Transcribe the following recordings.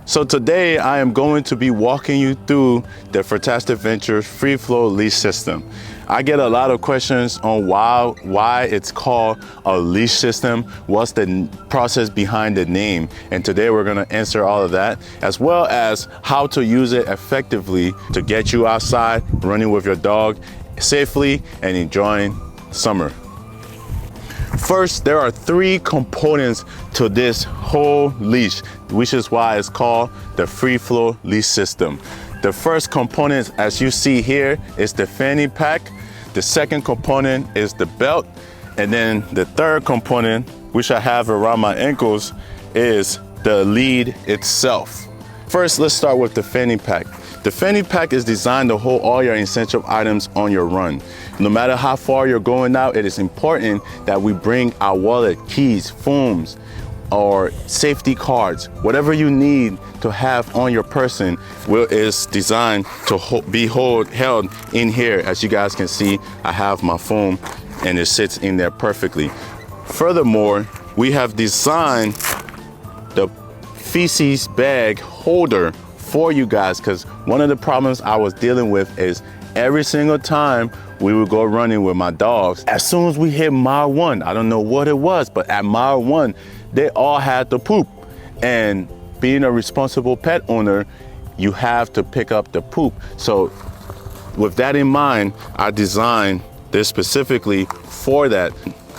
So today I am going to be walking you through the Fastic Ventures FreeFlow Leash System. I get a lot of questions on why it's called a leash system, what's the process behind the name, and today we're going to answer all of that, as well as how to use it effectively to get you outside running with your dog safely and enjoying summer. First, there are 3 components to this whole leash, which is why it's called the FreeFlow Leash System. The first component, as you see here, is the fanny pack. The second component is the belt. And then the third component, which I have around my ankles, is the lead itself. First, let's start with the fanny pack. The fanny pack is designed to hold all your essential items on your run. No matter how far you're going out, it is important that we bring our wallet, keys, phones, or safety cards, whatever you need to have on your person is designed to be held in here. As you guys can see, I have my phone and it sits in there perfectly. Furthermore, we have designed the feces bag holder for you guys, because one of the problems I was dealing with is every single time we would go running with my dogs, as soon as we hit mile 1, I don't know what it was, but at mile 1, they all had to poop. And being a responsible pet owner, you have to pick up the poop. So with that in mind, I designed this specifically for that.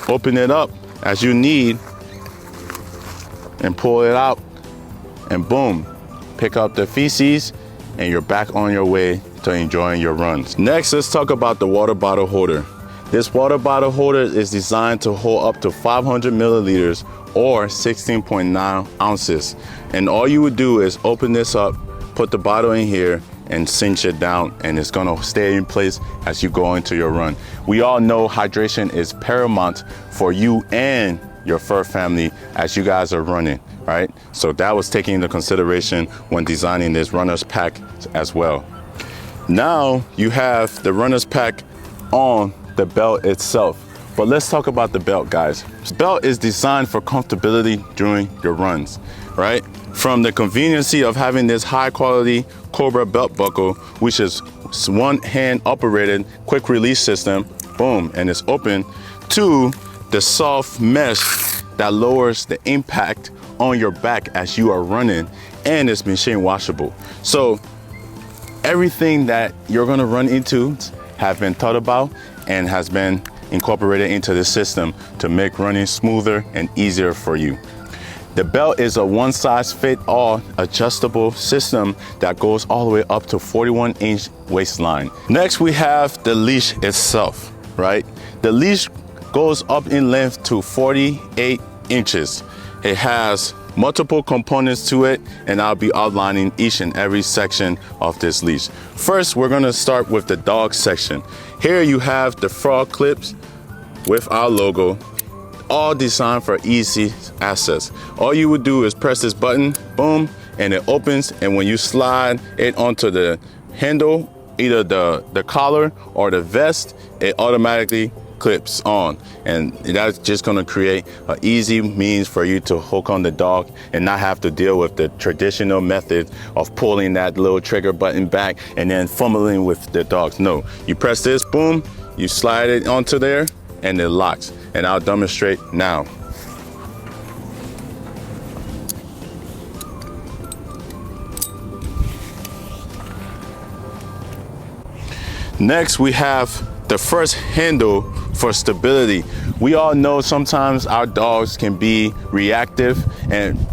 Open it up as you need and pull it out, and boom, pick up the feces and you're back on your way to enjoying your runs. Next, let's talk about the water bottle holder. This water bottle holder is designed to hold up to 500 milliliters or 16.9 ounces. And all you would do is open this up, put the bottle in here, and cinch it down, and it's gonna stay in place as you go into your run. We all know hydration is paramount for you and your fur family as you guys are running, right? So that was taken into consideration when designing this runner's pack as well. Now you have the runner's pack on the belt itself. But let's talk about the belt, guys. This belt is designed for comfortability during your runs, right? From the conveniency of having this high quality Cobra belt buckle, which is one hand operated quick release system, boom, and it's open, to the soft mesh that lowers the impact on your back as you are running, and it's machine washable. So everything that you're gonna run into have been thought about and has been incorporated into the system to make running smoother and easier for you. The belt is a one-size-fits-all adjustable system that goes all the way up to 41-inch waistline. Next, we have the leash itself, right? The leash goes up in length to 48 inches. It has multiple components to it, and I'll be outlining each and every section of this leash. First, we're gonna start with the dog section. Here you have the frog clips with our logo, all designed for easy access. All you would do is press this button, boom, and it opens, and when you slide it onto the handle, either the collar or the vest, it automatically clips on, and that's just going to create an easy means for you to hook on the dog and not have to deal with the traditional method of pulling that little trigger button back and then fumbling with the dogs. No, you press this, boom, you slide it onto there, and it locks. And I'll demonstrate now. Next, we have the first handle for stability. We all know sometimes our dogs can be reactive,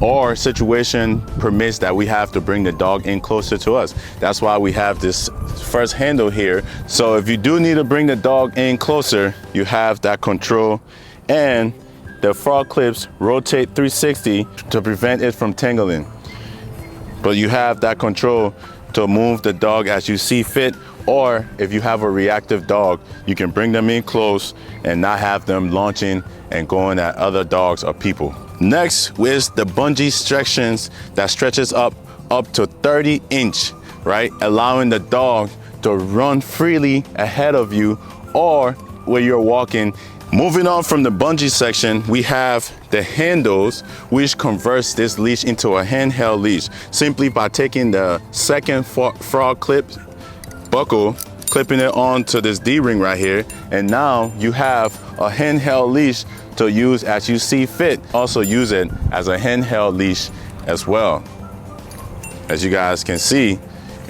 or situation permits that we have to bring the dog in closer to us. That's why we have this first handle here. So if you do need to bring the dog in closer, you have that control, and the frog clips rotate 360 to prevent it from tangling. But you have that control to move the dog as you see fit, or if you have a reactive dog, you can bring them in close and not have them launching and going at other dogs or people. Next is the bungee sections that stretches up to 30 inch, right? Allowing the dog to run freely ahead of you, or where you're walking, Moving on from the bungee section, we have the handles, which converts this leash into a handheld leash simply by taking the second frog clip buckle, clipping it onto this D-ring right here, and now you have a handheld leash to use as you see fit. Also use it as a handheld leash as well. As you guys can see,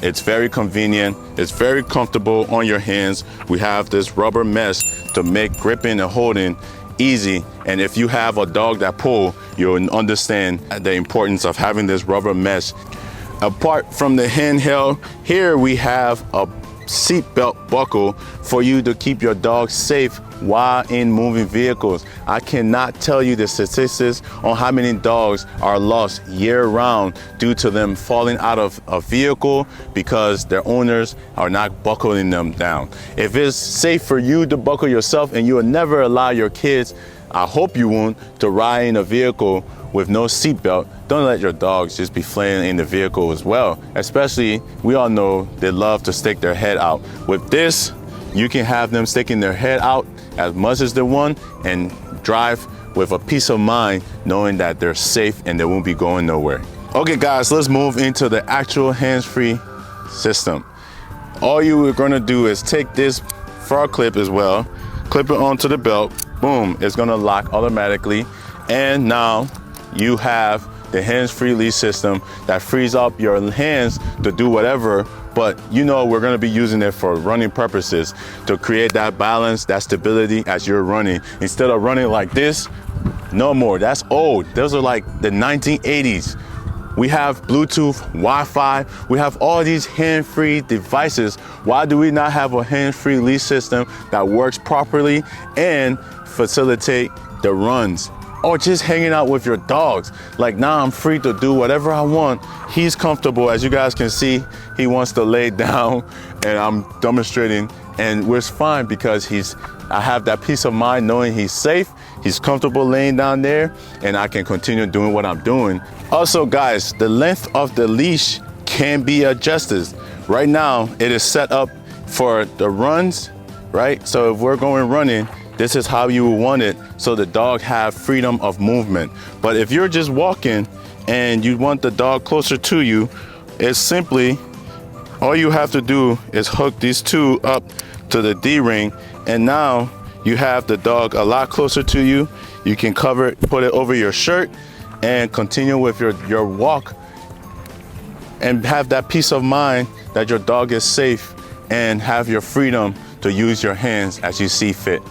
it's very convenient, it's very comfortable on your hands. We have this rubber mesh to make gripping and holding easy. And if you have a dog that pulls, you'll understand the importance of having this rubber mesh. Apart from the handheld, here we have a seat belt buckle for you to keep your dog safe while in moving vehicles. I cannot tell you the statistics on how many dogs are lost year round due to them falling out of a vehicle because their owners are not buckling them down. If it's safe for you to buckle yourself and you will never allow your kids, I hope you won't, to ride in a vehicle with no seatbelt, don't let your dogs just be flailing in the vehicle as well. Especially, we all know they love to stick their head out. With this, you can have them sticking their head out as much as they want and drive with a peace of mind knowing that they're safe and they won't be going nowhere. Okay guys, let's move into the actual hands-free system. All you are gonna do is take this frog clip as well, clip it onto the belt, boom, it's gonna lock automatically. And now you have the hands-free leash system that frees up your hands to do whatever, but you know we're gonna be using it for running purposes to create that balance, that stability as you're running. Instead of running like this, no more, that's old. Those are like the 1980s. We have Bluetooth, Wi-Fi, we have all these hand-free devices. Why do we not have a hands-free leash system that works properly and facilitate the runs? Or just hanging out with your dogs. Like now I'm free to do whatever I want. He's comfortable, as you guys can see, he wants to lay down and I'm demonstrating, and we're fine because I have that peace of mind knowing he's safe, he's comfortable laying down there, and I can continue doing what I'm doing. Also guys, the length of the leash can be adjusted. Right now, it is set up for the runs, right? So if we're going running, this is how you would want it, so the dog have freedom of movement. But if you're just walking and you want the dog closer to you, it's simply, all you have to do is hook these two up to the D-ring, and now you have the dog a lot closer to you. You can cover it, put it over your shirt, and continue with your walk, and have that peace of mind that your dog is safe and have your freedom to use your hands as you see fit.